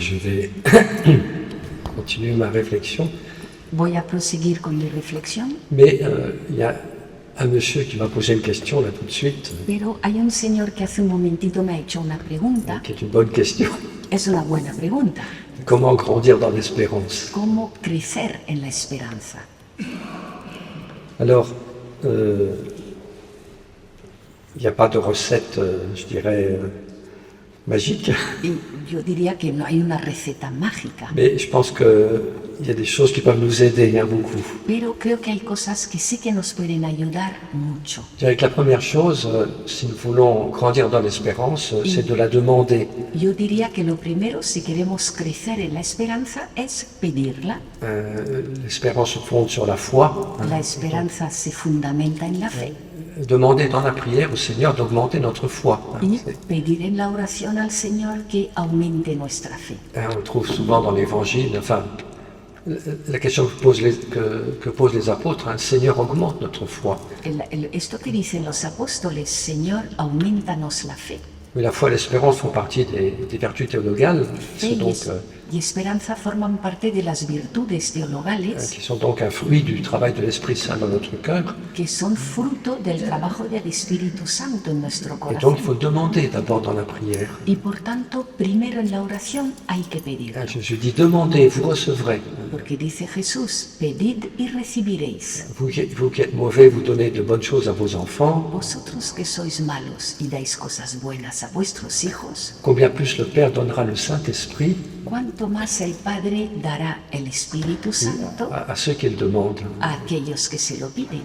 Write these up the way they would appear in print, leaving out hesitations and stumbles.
je vais continuer ma réflexion. Voy a proseguir con mi reflexión, Mais il y a un monsieur qui m'a posé une question là tout de suite, pero hay un señor que hace un momentito me ha hecho una pregunta. qui est une bonne question. Es una buena pregunta. Comment grandir dans l'espérance? ¿Cómo crecer en la esperanza? Alors, il n'y a pas de recette, je dirais, magique, Y yo diría que no hay una receta mágica, mais je pense qu'il y a des choses qui peuvent nous aider beaucoup. pero creo que hay cosas que sí que nos pueden ayudar mucho. Je dirais que la première chose, si nous voulons grandir dans l'espérance, c'est de la demander. Yo diría que lo primero, si queremos crecer en la esperanza, es pedirla. L'espérance se fonde sur la foi. La esperanza se fundamenta en la fe. Demander dans la prière au Seigneur d'augmenter notre foi. Y pedir en la oración al Señor que aumente nuestra fe. On trouve souvent dans l'Évangile, enfin, la question que posent les apôtres, Seigneur, augmente notre foi. Esto que dicen los apóstoles, Señor, aumentanos la fe. Mais la foi et l'espérance font partie des vertus théologales, Fe y esperanza forman parte de las virtudes teologales qui sont donc un fruit du travail de l'Esprit Saint dans notre cœur. que son fruto del trabajo del Espíritu Santo en nuestro Et donc corazón. il faut demander d'abord dans la prière. Y por tanto, primero en la oración hay que pedir. Je dis demandez, vous recevrez. Porque dice Jesús, pedid y recibiréis. Vous qui êtes mauvais, vous donnez de bonnes choses à vos enfants. Vosotros que sois malos y dais cosas buenas a vuestros hijos, Combien plus le Père donnera le Saint-Esprit ¿cuánto más el Padre dará el Espíritu Santo à ceux qui le demandent. a aquellos que se lo piden?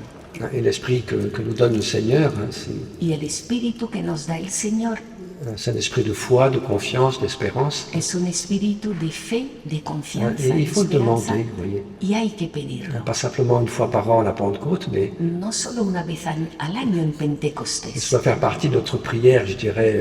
Et l'esprit que nous donne le Seigneur, c'est Y el Espíritu que nos da el Señor un esprit de foi, de confiance, d'espérance. es un espíritu de fe, de confianza, Et de il faut le esperanza, demander, vous voyez. y hay que pedirlo. Pas simplement une fois par an à la Pentecôte, mais No solo una vez al año en ça Pentecostés, doit faire partie de notre prière, je dirais,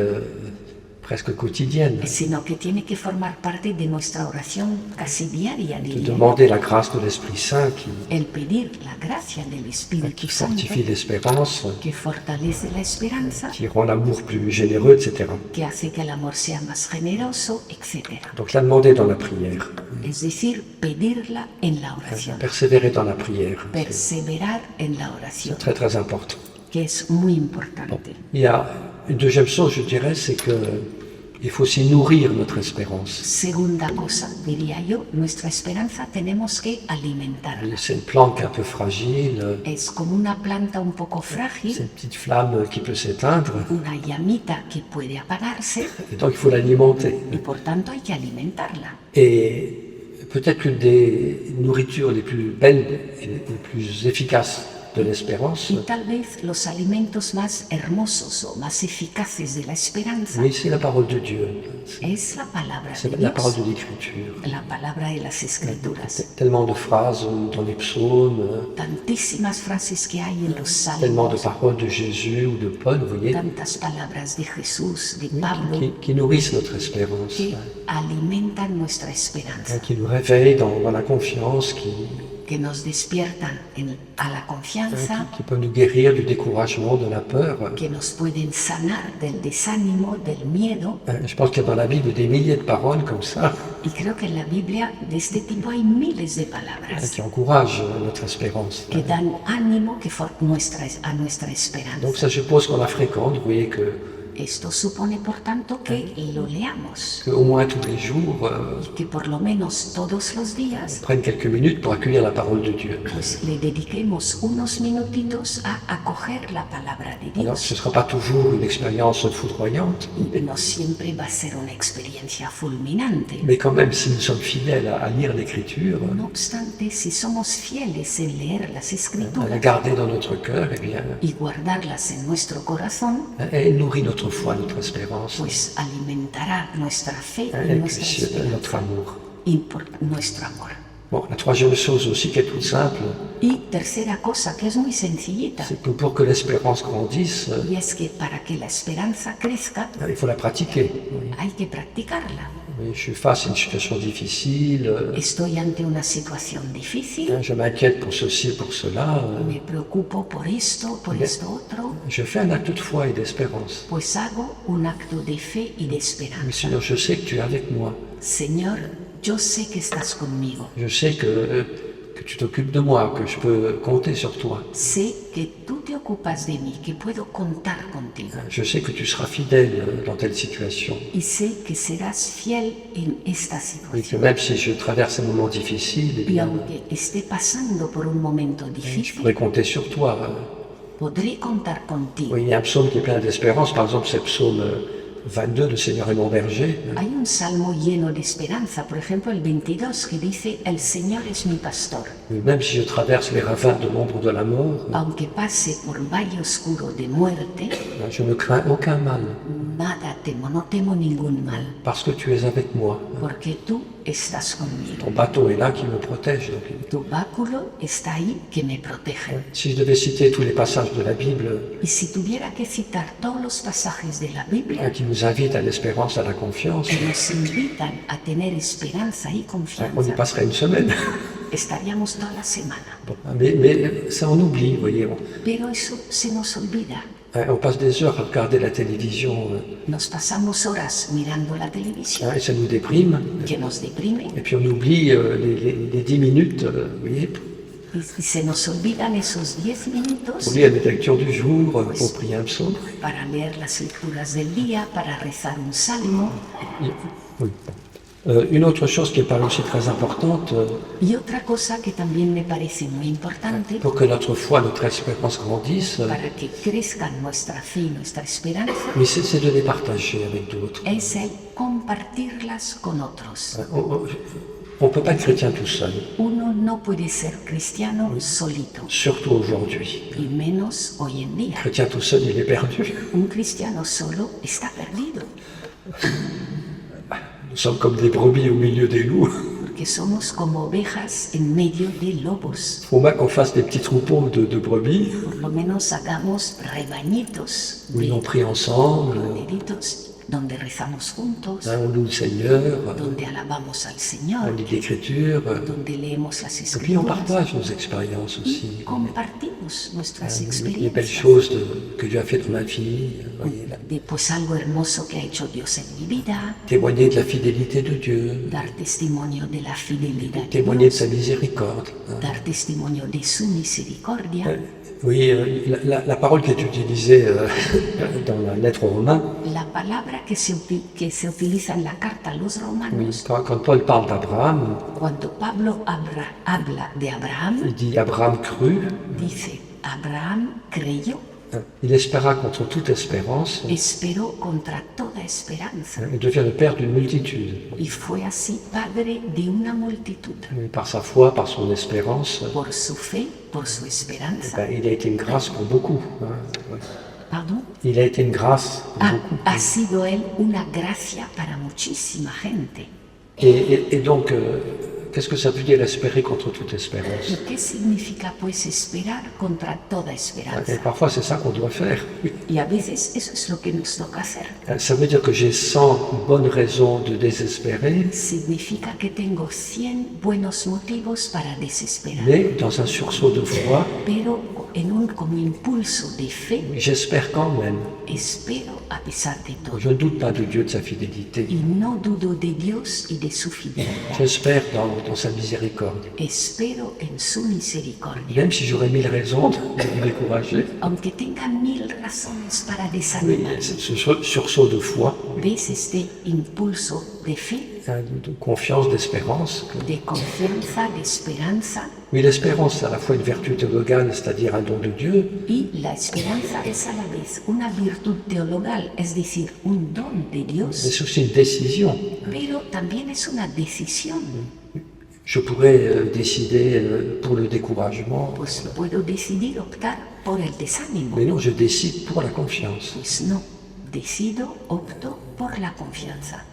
presque quotidienne. sino que tiene que formar parte de nuestra oración casi diaria, De diría. demander la grâce de l'Esprit Saint El pedir la gracia del Espíritu qui Santo, fortifie l'espérance, que fortalece la esperanza, qui rend l'amour plus généreux, etc. que hace que el amor sea más generoso, etc. Donc la demander dans la prière, Es decir, pedirla en la oración, persévérer dans la prière, c'est perseverar en la oración, très très important. que es muy importante. Il y a une deuxième chose, je dirais, c'est que il faut aussi nourrir notre espérance. Segunda cosa, diría yo, nuestra esperanza tenemos que alimentarla. C'est une plante qui est un peu fragile, Es como una planta un poco c'est frágil, une petite flamme qui peut s'éteindre, una llamita que puede apagarse et donc il faut l'alimenter. y por tanto hay que alimentarla. Et peut-être l'une des nourritures les plus belles et les plus efficaces de l'espérance, Y tal vez los alimentos más hermosos o más eficaces de la esperanza oui, c'est la parole de Dieu, es la palabra c'est de la parole Dios, de l'Écriture. la palabra de las Escrituras. Tellement de phrases dans les psaumes, Tantísimas frases que hay en los tellement de salmos, paroles de Jésus ou de Paul, vous voyez, tantas palabras de Jesús, de Pablo, qui nourrissent notre espérance, que alimentan nuestra esperanza, qui nous réveillent dans la confiance, que nos despiertan a la confianza, qui peuvent nous guérir du découragement, de la peur. que nos pueden sanar del desánimo, del miedo. Je pense qu'il y a dans la Bible des milliers de paroles comme ça Y creo que en la Biblia de este tipo hay miles de palabras qui encouragent notre espérance. que dan ánimo a nuestra esperanza. Donc ça suppose qu'on la fréquente, vous voyez Esto supone, por tanto, que lo leamos, qu'au moins tous les jours, que por lo menos todos los días on prenne quelques minutes pour accueillir la parole de Dieu. pues le dediquemos unos minutitos a acoger la palabra de Alors Dios. ce ne sera pas toujours une expérience foudroyante, No siempre va a ser una experiencia fulminante. mais quand même si nous sommes fidèles à lire l'Écriture, No obstante, si somos fieles en leer las à la Escrituras garder dans notre cœur, eh bien, y guardarlas en nuestro corazón, elle nourrit notre foi, notre espérance, pues alimentará nuestra fe y et nuestra puis esperanza notre amour. y por nuestro amor. Bon, la troisième chose aussi qui est toute simple, Y tercera cosa, que es muy sencillita, c'est que pour que l'espérance grandisse, y es que para que la esperanza crezca il faut la pratiquer. hay que practicarla. Oui, je suis face à une situation difficile, Estoy ante una situación difícil, je m'inquiète pour ceci, pour cela. me preocupo por esto otro, Je fais un acte de foi et d'espérance. pues hago un acto de fe y de Mais esperanza. Seigneur, je sais que tu es avec moi. Señor, yo sé que estás conmigo. Je sais que tu t'occupes de moi, que je peux compter sur toi. Sé que tú te ocupas de mí, que puedo contar contigo. Je sais que tu seras fidèle dans telle situation. Y sé que serás fiel en esta Et que situación. même si je traverse un moment difficile, eh Y bien, aunque esté pasando por un momento je difícil, pourrai compter sur toi. podré contar contigo. Oui, il y a un psaume qui est plein d'espérance. Par exemple, c'est le psaume 22, le Seigneur est mon berger. Hay un salmo lleno de esperanza, por ejemplo el 22, que dice, el Señor es mi pastor. Même si je traverse les ravins de l'ombre de la mort, Aunque pase por valle oscuro de muerte, je ne crains aucun mal, nada temo, no temo ningún mal, parce que tu es avec moi. porque tú estás conmigo. Ton bateau est là qui me protège. Donc, Tu báculo está ahí que me protege. si je devais citer tous les passages de la Bible Y si tuviera que citar todos los pasajes de la Biblia qui nous invitent à l'espérance, à la confiance, que nos invitan a tener esperanza y on y confianza, passerait une semaine. estaríamos toda la semana. Mais ça, on oublie, vous voyez. Pero eso se nos olvida. On passe des heures à regarder la télévision Nos pasamos horas mirando la televisión, et ça nous déprime. que nos deprime, Et puis on oublie les 10 minutes, vous voyez, y se nos olvidan esos 10 minutos pour lire les lectures du jour, pour prier un psaume. para leer las lecturas del día, para rezar un salmo. Oui. Une autre chose qui est pas aussi très importante, Y otra cosa que también me parece muy importante pour que notre foi, notre espérance grandisse, para que crezca nuestra fe y nuestra esperanza mais c'est de les partager avec d'autres. es el compartirlas con otros. On ne peut pas être chrétien tout seul, Uno no puede ser cristiano solito, surtout aujourd'hui. y menos hoy en día. Chrétien tout seul, il est perdu. Un cristiano solo está perdido, Nous sommes comme des brebis au milieu des loups. porque somos como ovejas en medio de lobos. Il faut bien qu'on fasse des petits troupeaux de brebis, Por lo menos hagamos rebañitos où ils ont de pris ensemble, corderitos donde rezamos juntos, on loue le Seigneur, donde alabamos al on Señor, lit l'Écriture, donde leemos las et puis on escrituras, partage nos expériences aussi. compartimos nuestras Les belles experiencias. choses que Dieu a fait dans ma vie, voyez, là. De pues algo hermoso que ha hecho Dios en mi vida, Témoigner de la fidélité de Dieu, dar testimonio de la fidelidad de témoigner de Dios, sa miséricorde. dar testimonio de su misericordia. Oui, la parole qui est utilisée dans la lettre aux Romains, La palabra que se utiliza en la carta a los romanos, quand Paul parle d'Abraham, cuando Pablo habla de Abraham, il dit Abraham crut, dice, Abraham creyó, il espéra contre toute espérance esperó contra toda esperanza et devient le père d'une multitude. y fue así padre de una multitud. Et par sa foi, par son espérance, Por su fe, por su esperanza. il a été une grâce pour beaucoup. Ouais. Pardon. Il a été une grâce pour beaucoup. Ha sido él una gracia para muchísima gente. Et donc, qu'est-ce que ça veut dire espérer contre toute espérance? ¿Y qué significa pues esperar contra toda Et esperanza? parfois, c'est ça qu'on doit faire. Y a veces eso es lo que nos toca hacer. Ça veut dire que j'ai 100 bonnes raisons de désespérer, Significa que tengo 100 buenos motivos para desesperar, mais dans un sursaut de foi, pero como impulso de fe, j'espère quand même. espero a pesar de todo. Je ne doute pas de Dieu, de sa fidélité. Y no dudo de Dios y de su fidelidad. J'espère dans sa miséricorde. Espero en su misericordia. Même si j'aurais 1000 raisons de me décourager, Aunque tenga 1000 razones para oui, desanimar, ce sursaut de foi, ves este impulso de fe, de confiance, d'espérance. de confianza, de esperanza. Oui, l'espérance, c'est à la fois une vertu théologale, c'est-à-dire un don de Dieu, Y la esperanza es a la vez una virtud teologal, es decir, un don de mais Dios, c'est aussi une décision. pero también es una decisión. Je pourrais décider pour le découragement, Pues puedo decidir optar por el desánimo. mais non, je décide pour la confiance. Pues no, decido, opto por la confianza.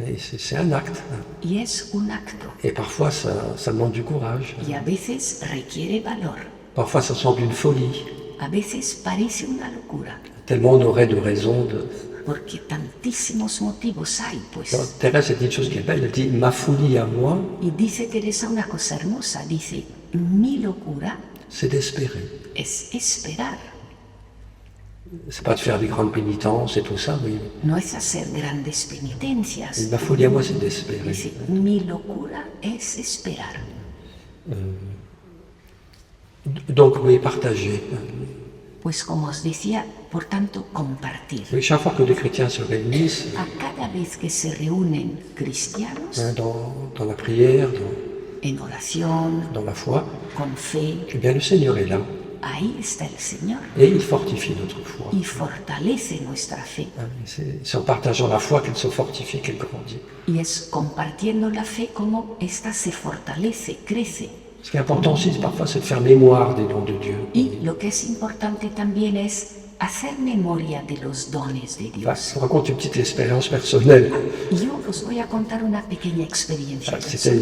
Et c'est un acte. Y es un acto. Et parfois, ça demande du courage. Y a veces requiere valor. Parfois, ça semble une folie, A veces parece una locura. tellement on aurait de raisons porque tantísimos motivos hay, pues. Alors, Thérèse a dit une chose qui est belle, elle dit « Ma folie à moi, Y dice Teresa una cosa hermosa, dice, mi locura c'est d'espérer. es esperar, C'est pas de faire des grandes pénitences et tout ça, oui. no es hacer grandes penitencias. Ma folie à moi, c'est d'espérer. Dice, mi locura es esperar. Donc, oui, partager. Pues como os decía, por tanto, compartir. Oui, chaque fois que les chrétiens se réunissent, A cada vez que se reúnen cristianos dans la prière, en oración, dans la foi, con fe, eh bien, le Seigneur est là ahí está el Señor et il fortifie notre foi. y fortalece nuestra fe. C'est en partageant la foi qu'elle se fortifie, qu'elle grandit. Y es compartiendo la fe como ésta se fortalece, crece. Ce qui est important aussi, parfois, c'est de faire mémoire des dons de Dieu. Y lo que es importante también es hacer memoria de los dones de Enfin, Dios. je vous raconte une petite expérience personnelle. Yo os voy a contar una pequeña experiencia. C'était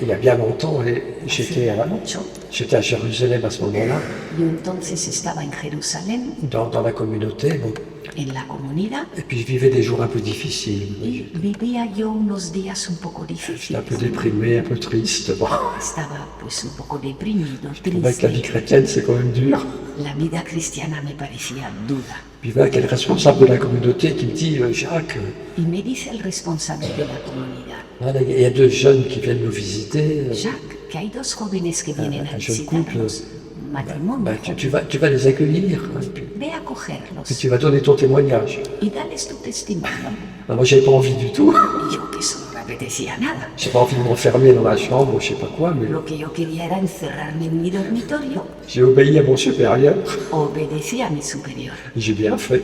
il y a bien longtemps, et Mucho. j'étais à Jérusalem à ce moment-là, Yo entonces estaba en Jerusalén, dans la communauté, bon, en la comunidad, et puis je vivais des jours un peu difficiles. y vivía yo unos días un poco J'étais un peu difíciles. déprimé, un peu triste. Bon. Estaba pues un poco deprimido, Je trouvais que la vie triste. chrétienne, c'est quand même dur. La vida cristiana me parecía dura. Puis voilà, quel responsable de la communauté qui me dit Jacques, Y me dice el responsable de la comunidad, voilà, il y a deux jeunes qui viennent nous visiter. Jacques, que hay dos jóvenes que vienen a Un jeune couple, visitarnos, matrimonio, ben, tu vas les accueillir, hein, puis ve a cogerlos tu vas donner ton témoignage. y dales tu testimonio. Ben, moi, j'avais pas envie du tout. Y yo que eso no me apetecía nada. J'ai pas envie de m'enfermer dans ma chambre, je sais pas quoi, mais Lo que yo quería era encerrarme en mi dormitorio, j'ai obéi à mon supérieur. obedecí a mi superior J'ai bien fait.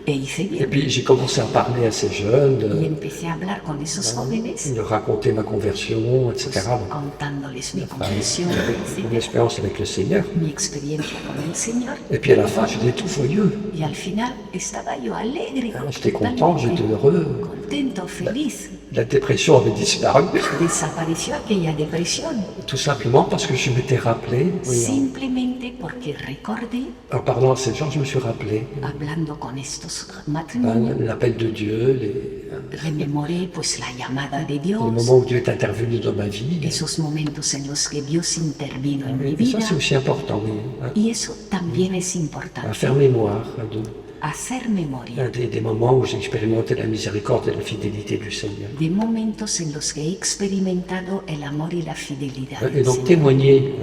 e hice Et bien. puis j'ai commencé à parler à ces jeunes, Y empecé a hablar con esos jóvenes, de raconter ma conversion, etc. Bon, contándoles mi enfin, conversión, mon etc., expérience avec le Seigneur. mi experiencia con el Señor. Et puis à la fin, j'étais tout joyeux. Y al final estaba yo alegre, J'étais content, j'étais heureux. contento, feliz. La dépression avait disparu. Desapareció aquella depresión, Tout simplement parce que je m'étais rappelé, oui, simplemente porque recordé, en parlant à ces gens, je me suis rappelé hablando con estos matrimonios, l'appel de Dieu, rememoré pues la llamada de les Dios, moments où Dieu est intervenu dans ma vie. esos momentos en los que Dios intervino en mi Et ça, vida. c'est aussi important, oui. Hein, Y eso también es à importante, faire mémoire hacer memoria des moments où j'ai expérimenté la miséricorde et la fidélité du Seigneur. de momentos en los que he experimentado el amor y la fidelidad Et del donc Señor. témoigner,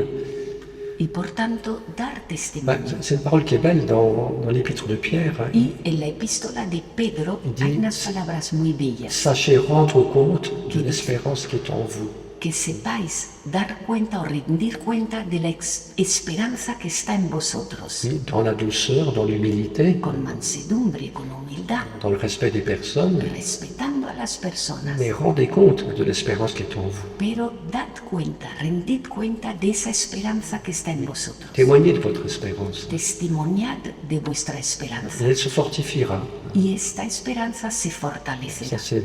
Y por tanto, dar testimonio. c'est une parole qui est belle dans l'épître de Pierre. Hein. Y en la epístola de Pedro hay unas palabras muy bellas. Sachez rendre compte de l'espérance qui est en vous. Que sepáis dar cuenta o rendir cuenta de la esperanza que está en vosotros, Oui, dans la douceur, dans l'humilité, con mansedumbre, con humildad, dans le respect des personnes, respetando a las personas. mais rendez compte de l'espérance qui est en vous. Pero dad cuenta, rendid cuenta de esa esperanza que está en vosotros. Témoignez de votre espérance. Testimoniad de vuestra Et esperanza. elle se fortifiera. Y esta esperanza se Ça, fortalecerá. c'est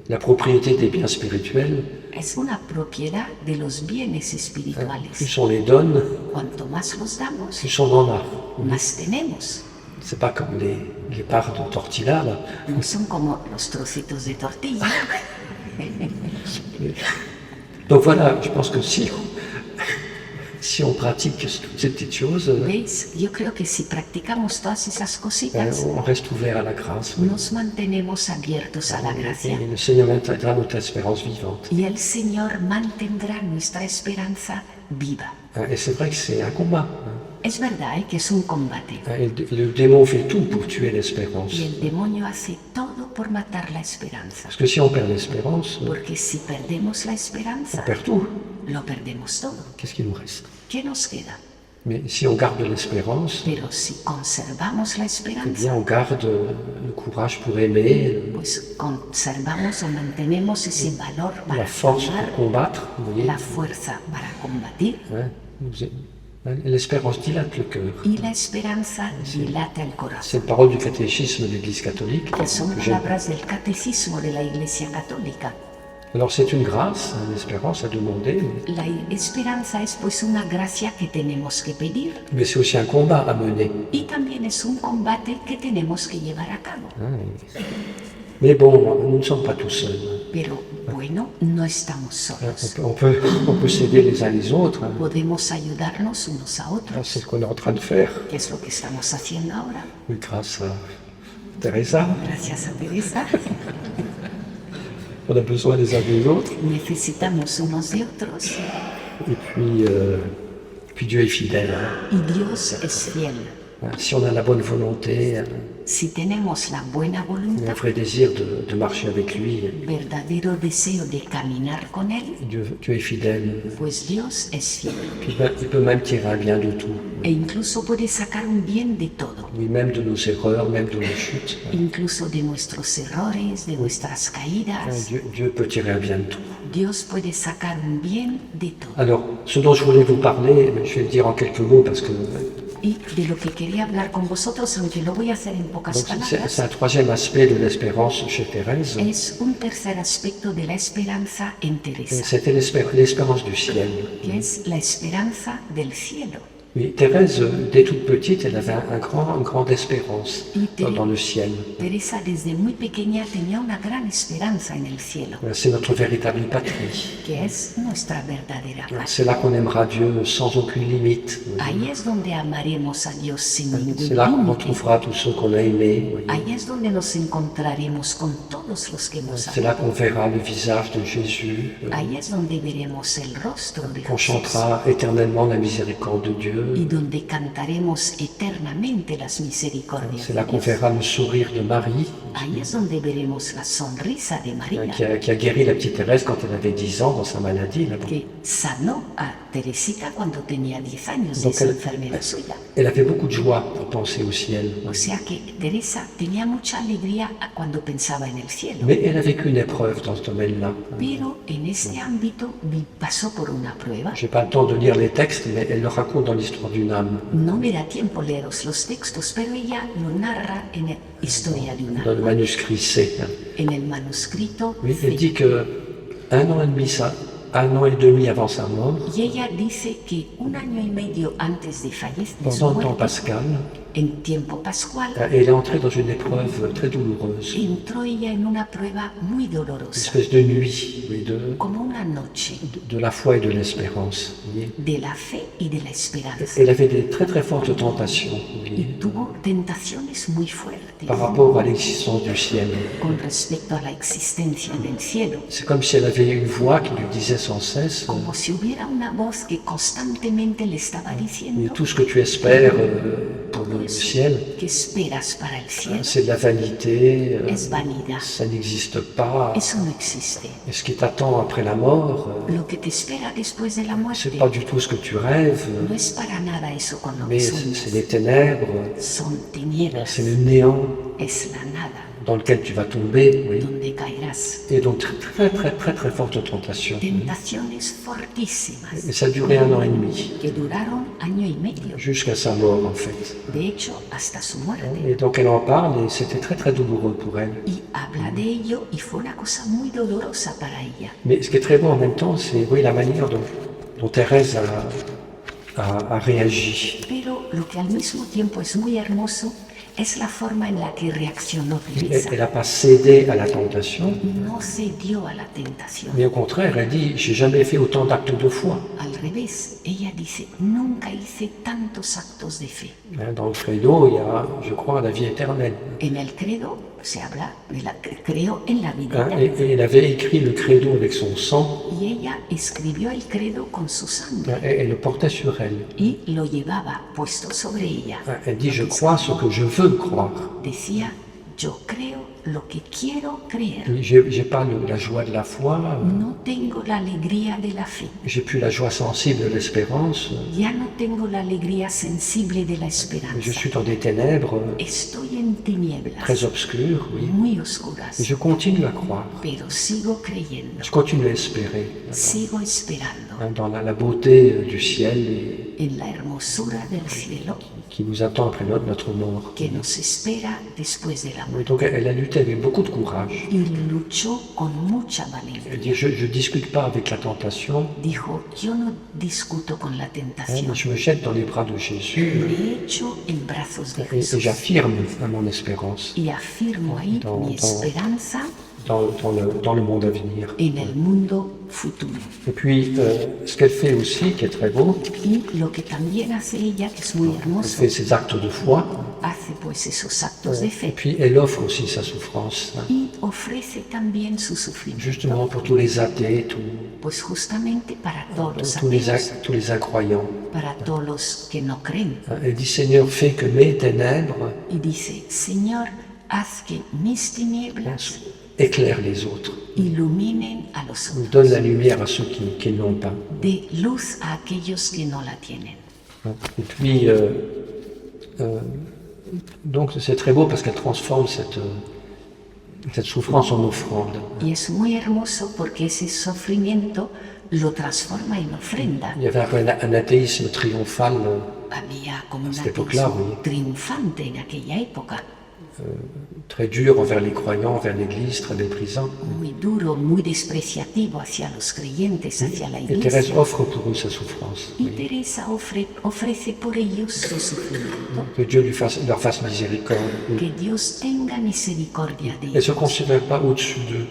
la propriété des biens spirituels. Es una propiedad de los bienes Plus espirituales. on les donne, Cuanto más los damos, plus on en a. más tenemos. C'est pas comme les parts de tortilla, là. No son como los trocitos de tortilla. Donc voilà, je pense que si on pratique toutes ces petites choses, ¿Veis? Yo creo que si practicamos todas esas cositas, on reste ouvert à la grâce. Oui. nos mantenemos abiertos a la gracia. Et le Seigneur maintiendra notre espérance vivante. Y el Señor mantendrá nuestra esperanza viva. Et c'est vrai que c'est un combat. Es verdad que es un combate. Et le démon fait tout pour tuer l'espérance. Y el demonio hace todo por matar la esperanza. Parce que si on perd l'espérance, Porque si perdemos la on esperanza, perd tout. lo perdemos todo. Qu'est-ce qui nous reste? ¿Qué nos queda? Mais si on garde l'espérance, Pero si conservamos la eh esperanza, bien on garde le courage pour aimer, pues conservamos o mantenemos ese valor la para force pour amar, combattre. Vous voyez, la fuerza para combatir. hein, l'espérance dilate le cœur. Y la esperanza dilata el corazón. C'est une parole du catéchisme de l'Église catholique Que son que j'aime. palabras del catecismo de la Iglesia Católica. Alors c'est une grâce, une espérance à demander, La esperanza es pues una gracia que tenemos que pedir mais c'est aussi un combat à mener. y también es un combate que tenemos que llevar a cabo. Mais bon, nous ne sommes pas tous seuls. Pero bueno, no estamos solos. On peut s'aider les uns les autres. Podemos ayudarnos unos a otros, C'est ce qu'on est en train de faire. que es lo que estamos haciendo ahora. Oui, grâce à Teresa. Gracias a Teresa, On a besoin les uns des autres. necesitamos unos de otros Et puis Dieu est fidèle. y Dios es fiel. Si on a la bonne volonté, Si tenemos la buena un voluntad, vrai désir de marcher avec lui, verdadero deseo de caminar con Él, Dieu est fidèle. pues Dios es fiel. Puis il peut même tirer un bien de tout. E incluso puede sacar un bien de todo, Oui, même de nos erreurs, même de nos chutes. incluso de nuestros errores, de nuestras caídas. Dieu peut tirer un bien de tout. Dios puede sacar un bien de todo. Alors, ce dont je voulais vous parler, je vais le dire en quelques mots parce que Y de lo que quería hablar con vosotros, aunque lo voy a hacer en pocas donc, c'est palabras, un troisième aspect de l'espérance chez Thérèse. es un tercer aspecto de la esperanza en Teresa, C'était l'espérance du ciel. que es la esperanza del cielo. Oui, Thérèse, dès toute petite, elle avait une grande espérance dans le ciel. Teresa desde muy pequeña tenía una gran esperanza en el cielo, C'est notre véritable patrie. que es nuestra verdadera paz. C'est là qu'on aimera Dieu sans aucune limite. Ahí es donde amaremos a Dios sin C'est ningún là qu'on límite. retrouvera tous ceux qu'on a aimés. Ahí es donde nos encontraremos con todos los que hemos C'est là amado. qu'on verra le visage de Jésus, Ahí es donde veremos el rostro de qu'on Jesús chantera éternellement la miséricorde de Dieu. y donde cantaremos eternamente las misericordias C'est de là qu'on Dios. verra le sourire de Marie, Ahí es donde veremos la sonrisa de María, qui a guéri la petite Thérèse quand elle avait 10 ans dans sa maladie. Là-bas. que sanó a Teresita cuando tenía 10 años de Donc esa elle- enfermedad suya. Elle avait beaucoup de joie pour penser au ciel. O sea que Teresa tenía mucha alegría cuando pensaba en el cielo, Mais elle a vécu une épreuve dans ce domaine-là. pero en este ámbito pasó por una prueba. Je n'ai pas le temps de lire les textes, mais elle le raconte dans l'histoire d'une âme, No me da tiempo leeros los textos, pero ella lo narra en la historia de una dans le manuscrit C. en el manuscrito Oui, C. elle dit que un an et demi avant sa mort, Y ella dice que un año y medio antes de fallecer, de su pendant le temps muerte, pascal, en tiempo pascual, elle est entrée dans une épreuve très douloureuse. entró ella en una prueba muy Une dolorosa, espèce de nuit, oui, como una noche de la foi et de l'espérance. Vous voyez. de la fe y de la esperanza. Elle avait des très très fortes tentations, vous Y voyez, tuvo tentaciones muy fuertes par rapport à l'existence du ciel. con respecto a la existencia del cielo, C'est comme si elle avait une voix qui lui disait sans cesse como si hubiera una voz que constantemente le estaba mais diciendo: tout ce que tu espères pour le ciel, ¿qué esperas para el cielo? c'est de la vanité, Es vanidad, ça n'existe pas. eso no existe. Et ce qui t'attend après la mort, Lo que te espera después de la muerte c'est pas du tout ce que tu rêves, no es para nada eso con lo mais que c'est soñas. les ténèbres, Son tinieblas, c'est le néant es la nada dans lequel tu vas tomber. Oui. donde caerás. Et donc très forte tentation. Tentaciones fortísimas Et ça a duré un an et demi, que duraron año y medio, jusqu'à sa mort en fait. de hecho hasta su muerte. Et donc elle en parle et c'était très douloureux pour elle. Y habla de ello y fue una cosa muy dolorosa para ella. Mais ce qui est très beau en même temps, c'est oui, la manière dont Thérèse a réagi. Pero lo que al mismo tiempo es muy hermoso es la forma en la que reaccionó Teresa. Elle n'a pas cédé à la tentation, No cedió a la tentación. mais au contraire, elle dit, j'ai jamais fait autant d'actes de foi. Al revés, ella dice: nunca hice tantos actos de fe. Dans le credo, il y a, je crois, la vie éternelle. En el credo se habla de la creo en la vida Et eterna. elle avait écrit le credo avec son sang, Y ella escribió el credo con su sangre et elle le portait sur elle. y lo llevaba puesto sobre ella. Elle dit, je crois ce que je veux croire. Decía: yo creo lo que quiero creer. J'ai pas la joie de la foi, No tengo la alegría de la fe. j'ai plus la joie sensible de l'espérance, Ya no tengo la alegría sensible de la je esperanza. suis dans des ténèbres Estoy en tinieblas très obscures, oui. muy oscuras, Mais je continue à croire, pero sigo creyendo, je continue à espérer. sigo esperando. hein, dans la beauté du ciel en la hermosura del cielo qui nous attend après notre mort. que nos espera después de la Et muerte. donc elle a lutté avec beaucoup de courage. Y luchó con mucha Elle valentía. dit, je ne discute pas avec la tentation, Dijo, yo no discuto con la hein, tentación, mais je me jette dans les bras de Jésus me echo en brazos de et Jesús j'affirme mon espérance y afirmo ahí mi esperanza dans le monde à venir. en el mundo futuro. Et puis, ce qu'elle fait aussi, qui est très beau, Y lo que también hace ella, que es muy elle hermoso, fait ses actes de foi, hace pues esos actos de et fe puis elle offre aussi sa souffrance, hein, y ofrece también su sufrimiento, justement pour tous les athées, pues justamente para todos los tous les incroyants. para todos los que no creen. Hein. Elle dit, Seigneur, fais que mes ténèbres Y dice, Señor, haz que mis tinieblas éclairent les autres, iluminen a los otros, donne la lumière à ceux qui ne l'ont pas. de luz a aquellos que no la tienen. Hein. Et puis, donc c'est très beau parce qu'elle transforme cette souffrance en offrande. Y es muy hermoso porque ese sufrimiento lo transforma en ofrenda. Il y avait un athéisme triomphal Había como una Esta época, atención oui. triunfante en aquella época, très dur envers les croyants, envers l'Église, très méprisant. muy duro, muy despreciativo hacia los creyentes, hacia la Et Thérèse iglesia. offre pour eux sa souffrance. Y Teresa ofrece por ellos su sufrimiento. Que Dieu leur fasse miséricorde. Que Dios tenga misericordia de Elle ne se ellos. considère pas au-dessus d'eux,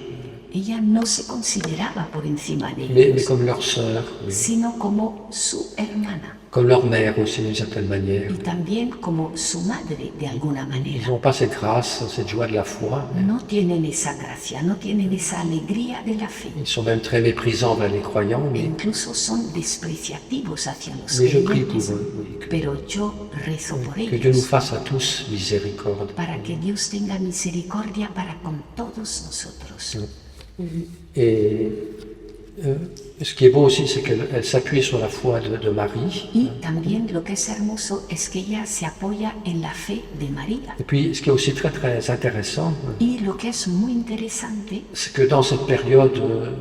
Ella no se consideraba por encima de mais ellos, comme leur sœur, oui. sino como su hermana Comme leur mère aussi d'une certaine manière. y también como su madre de alguna Ils manera. n'ont pas cette grâce, cette joie de la foi. No tienen esa gracia, no tienen esa alegría de la fe. Ils sont même très méprisants envers les croyants, E mais incluso son despreciativos hacia los je prie pour creyentes. eux, oui. Pero yo rezo por Que Dieu nous ellos fasse à tous miséricorde. para que Dios tenga misericordia para con todos nosotros. Et ce qui est beau aussi, c'est qu'elle s'appuie sur la foi de Marie. Y también lo que es hermoso es que ella se apoya en la fe de María. Et puis, ce qui est aussi très très intéressant, Y lo que es muy interesante c'est que dans cette période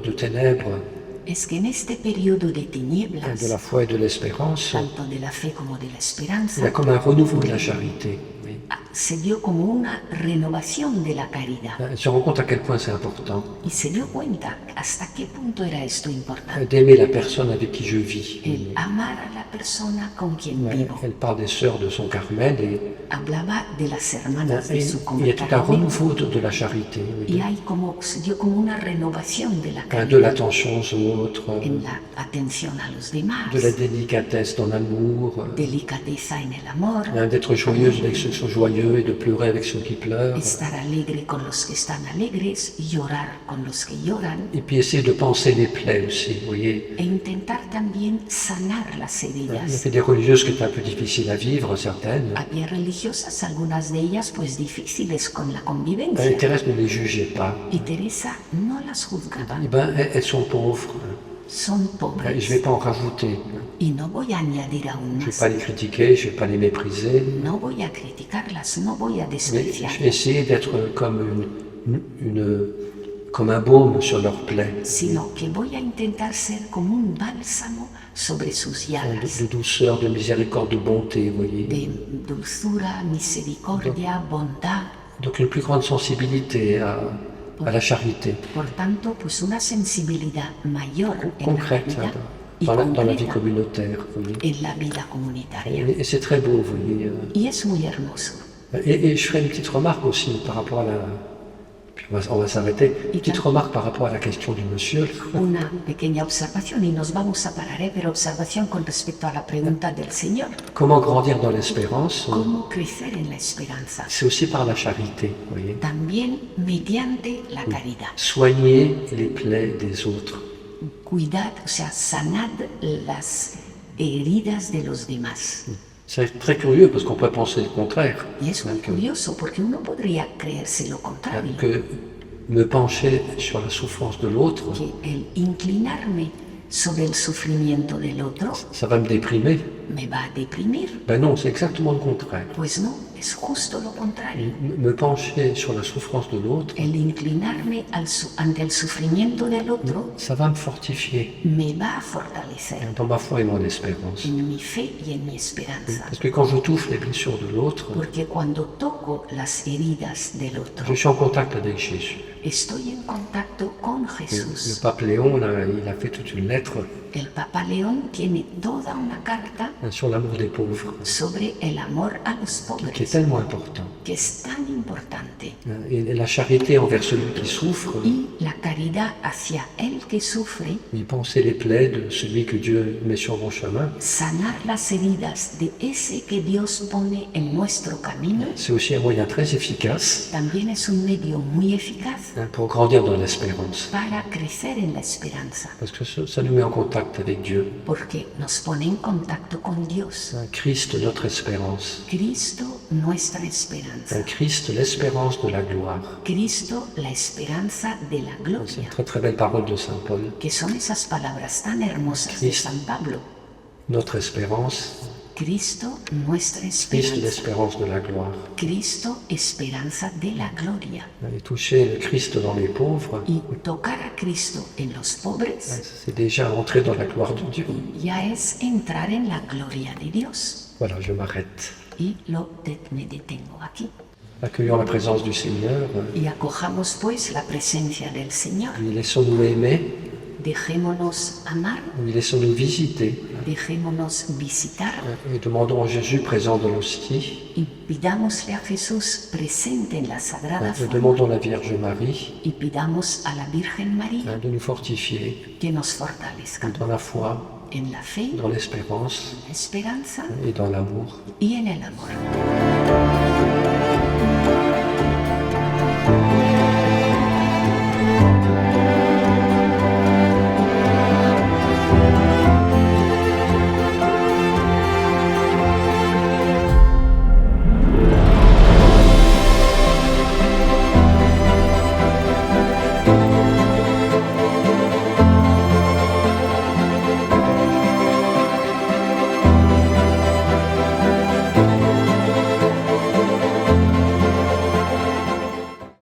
de ténèbres, es que en este periodo de de la tinieblas, foi et de l'espérance, tanto de la fe como de la il y a esperanza, comme un renouveau de la charité. Oui. se dio como una renovación de la caridad. Elle se rend compte à quel point c'est important Y se dio cuenta hasta qué punto era esto importante. d'aimer la personne avec qui je vis. El amar a la persona con quien vivo. Elle parle des sœurs de son Carmel et Hablaba de las hermanas de su il y a tout un congregación. renouveau de la charité, oui. Y hay como, se dio como una renovación de la De caridad, l'attention aux autres, en la atención a los demás, de la délicatesse dans l'amour, delicadeza en el amor, d'être joyeuse avec ceux qui sont joyeux et de pleurer avec ceux qui pleurent. estar alegre con los que están alegres y llorar con los que lloran, Et puis essayer de penser les plaies aussi, vous voyez. e intentar también sanar las Il y heridas. avait des religieuses qui étaient un peu difficiles à vivre, certaines. Había religiosas, algunas de ellas pues difíciles con la Et convivencia, Thérèse ne les jugeait pas. y Teresa no las juzgaba. Eh ben, elles sont pauvres. Son Je ne pobres vais pas en rajouter. y no voy a añadir aún Je ne vais más. pas les critiquer, je ne vais pas les mépriser. No voy a criticarlas, no voy a Mais je vais despreciarlas, essayer d'être comme un baume sur leurs plaies. sino que voy a intentar ser como un bálsamo sobre sus llagas, De douceur, de miséricorde, de bonté, vous voyez. de dulzura, misericordia, bondad. Donc une plus grande sensibilité à la charité, Por tanto, pues una sensibilidad mayor en la concrète caridad y dans la vie concreta communautaire. Vous voyez. en la vida comunitaria. Et c'est très beau, vous voyez. Y es muy hermoso. Et je ferai une petite remarque aussi par rapport à la... Puis on va s'arrêter. Une petite remarque par rapport à la question du monsieur. Una pequeña observación y nos vamos a parar, pero observación con respecto a la pregunta del Señor. Comment grandir dans l'espérance? ¿Cómo crecer en la esperanza? C'est aussi par la charité, vous voyez. También mediante la caridad. Soigner les plaies des autres. Cuidad, o sea, sanad las heridas de los demás. C'est très curieux parce qu'on peut penser le contraire. Y es muy curioso porque uno podría creerse lo contrario, Que me pencher sur la souffrance de l'autre, que el inclinarme sobre el sufrimiento del otro ça va me déprimer. me va a deprimir. Ben non, c'est exactement le contraire. Pues no, es justo lo contrario. Me pencher sur la souffrance de l'autre, El inclinarme ante el sufrimiento del otro ça va me fortifier me va a fortalecer dans ma foi et mon espérance. en mi fe y en mi esperanza. Parce que quand je touche les blessures de l'autre, Porque cuando toco las heridas del otro, je suis en contact avec Jésus. estoy en contacto con Le Jesús. pape Léon, là, il a fait toute une lettre El Papa León tiene toda una carta sur l'amour des pauvres, sobre el amor a los qui est pobres, tellement important. que es tan importante, Et la charité envers celui qui souffre, y la caridad hacia el que sufre, y penser les plaies de celui que Dieu met sur mon chemin, sanar las heridas de ese que Dios pone en nuestro camino, c'est aussi un moyen très efficace también es un medio muy eficaz pour grandir dans l'espérance. para crecer en la esperanza, Parce que ça nous met en contact avec Dieu. porque nos pone en contacto con Dios. Christ, notre espérance. Cristo, nuestra esperanza. Christ, l'espérance de la gloire. Cristo, la esperanza de la C'est gloria. une très très belle parole de Saint Paul. Que son esas palabras tan hermosas de Cristo. San Pablo. Notre espérance, Cristo, nuestra Christ, esperanza. l'espérance de la gloire. Cristo, esperanza de la gloria. Et toucher le Christ dans les pauvres, Y tocar a Cristo en los pobres c'est déjà entrer dans la gloire de Dieu. ya es entrar en la gloria de Dios. Voilà, je m'arrête. Y me detengo aquí. Accueillons la présence du Seigneur, Y acojamos pues la presencia del Señor. lui laissons-nous aimer, Dejémonos amar, lui laissons-nous visiter, dejémonos visitar et demandons à Jésus présent dans l'hostie, y pidámosle a Jesús presente en la Sagrada et Forma demandons à la Vierge Marie y pidamos a la Virgen María de nous fortifier que nos fortalezca dans la foi, en la fe, dans l'espérance en la esperanza et dans l'amour. y en el amor.